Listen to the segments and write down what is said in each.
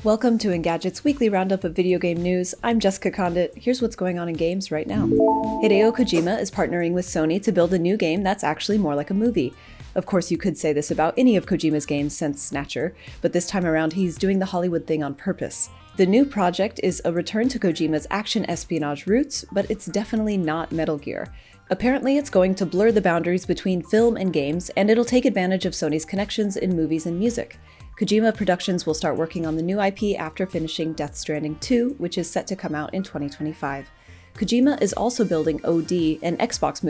Welcome to Engadget's weekly roundup of video game news. I'm Jessica Conditt. Here's what's going on in games right now. Hideo Kojima is partnering with Sony to build a new game that's actually more like a movie. Of course, you could say this about any of Kojima's games since Snatcher, but this time around he's doing the Hollywood thing on purpose. The new project is a return to Kojima's action espionage roots, but it's definitely not Metal Gear. Apparently, it's going to blur the boundaries between film and games, and it'll take advantage of Sony's connections in movies and music. Kojima Productions will start working on the new IP after finishing Death Stranding 2, which is set to come out in 2025. Kojima is also building OD, an Xbox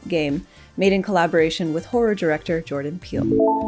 game, made in collaboration with horror director Jordan Peele.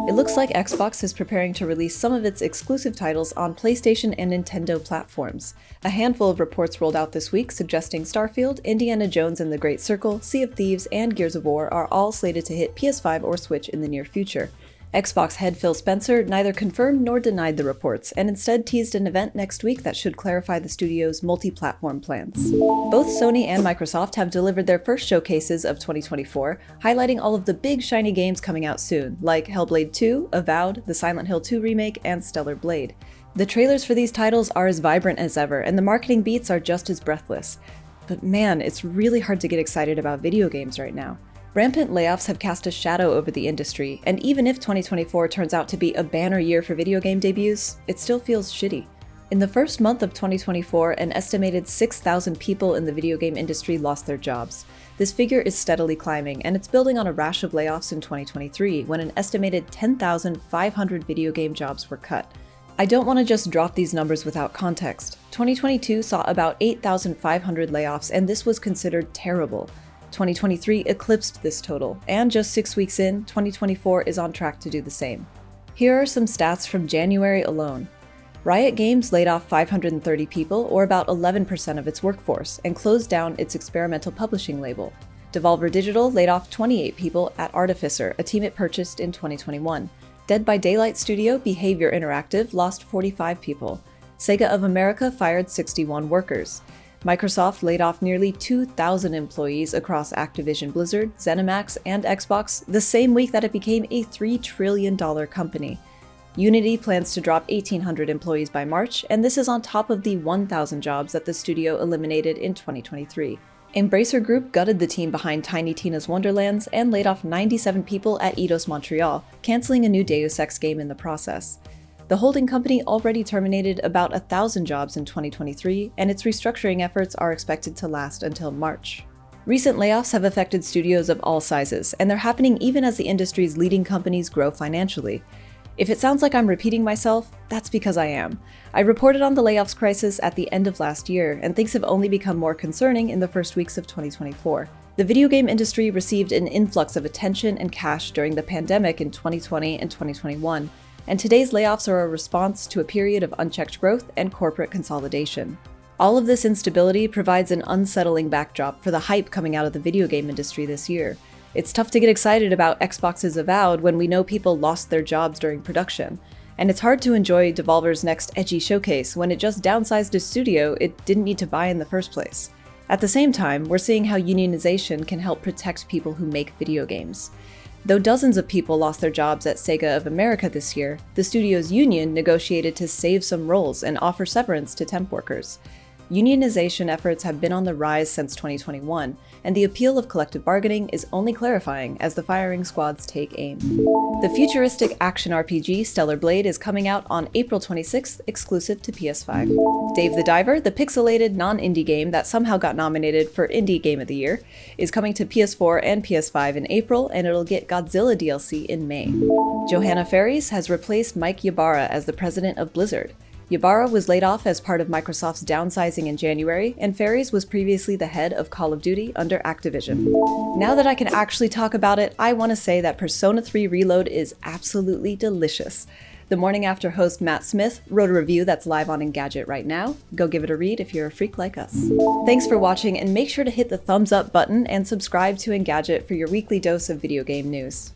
It looks like Xbox is preparing to release some of its exclusive titles on PlayStation and Nintendo platforms. A handful of reports rolled out this week suggesting Starfield, Indiana Jones and the Great Circle, Sea of Thieves, and Gears of War are all slated to hit PS5 or Switch in the near future. Xbox head Phil Spencer neither confirmed nor denied the reports, and instead teased an event next week that should clarify the studio's multi-platform plans. Both Sony and Microsoft have delivered their first showcases of 2024, highlighting all of the big shiny games coming out soon, like Hellblade 2, Avowed, the Silent Hill 2 remake, and Stellar Blade. The trailers for these titles are as vibrant as ever, and the marketing beats are just as breathless. But man, it's really hard to get excited about video games right now. Rampant layoffs have cast a shadow over the industry, and even if 2024 turns out to be a banner year for video game debuts, it still feels shitty. In the first month of 2024, an estimated 6,000 people in the video game industry lost their jobs. This figure is steadily climbing, and it's building on a rash of layoffs in 2023, when an estimated 10,500 video game jobs were cut. I don't want to just drop these numbers without context. 2022 saw about 8,500 layoffs, and this was considered terrible. 2023 eclipsed this total, and just 6 weeks in, 2024 is on track to do the same. Here are some stats from January alone. Riot Games laid off 530 people, or about 11% of its workforce, and closed down its experimental publishing label. Devolver Digital laid off 28 people at Artificer, a team it purchased in 2021. Dead by Daylight studio Behavior Interactive lost 45 people. Sega of America fired 61 workers. Microsoft laid off nearly 2,000 employees across Activision Blizzard, ZeniMax, and Xbox the same week that it became a $3 trillion company. Unity plans to drop 1,800 employees by March, and this is on top of the 1,000 jobs that the studio eliminated in 2023. Embracer Group gutted the team behind Tiny Tina's Wonderlands and laid off 97 people at Eidos Montreal, canceling a new Deus Ex game in the process. The holding company already terminated about 1,000 jobs in 2023, and its restructuring efforts are expected to last until March. Recent layoffs have affected studios of all sizes, and they're happening even as the industry's leading companies grow financially. If it sounds like I'm repeating myself, that's because I am. I reported on the layoffs crisis at the end of last year, and things have only become more concerning in the first weeks of 2024. The video game industry received an influx of attention and cash during the pandemic in 2020 and 2021, and today's layoffs are a response to a period of unchecked growth and corporate consolidation. All of this instability provides an unsettling backdrop for the hype coming out of the video game industry this year. It's tough to get excited about Xbox's Avowed when we know people lost their jobs during production, and it's hard to enjoy Devolver's next edgy showcase when it just downsized a studio it didn't need to buy in the first place. At the same time, we're seeing how unionization can help protect people who make video games. Though dozens of people lost their jobs at Sega of America this year, the studio's union negotiated to save some roles and offer severance to temp workers. Unionization efforts have been on the rise since 2021, and the appeal of collective bargaining is only clarifying as the firing squads take aim. The futuristic action RPG Stellar Blade is coming out on April 26th, exclusive to PS5. Dave the Diver, the pixelated non-indie game that somehow got nominated for Indie Game of the Year, is coming to PS4 and PS5 in April, and it'll get Godzilla DLC in May. Johanna Faries has replaced Mike Ybarra as the president of Blizzard. Ybarra was laid off as part of Microsoft's downsizing in January, and Faries was previously the head of Call of Duty under Activision. Now that I can actually talk about it, I want to say that Persona 3 Reload is absolutely delicious. The Morning After host Matt Smith wrote a review that's live on Engadget right now. Go give it a read if you're a freak like us. Thanks for watching, and make sure to hit the thumbs up button and subscribe to Engadget for your weekly dose of video game news.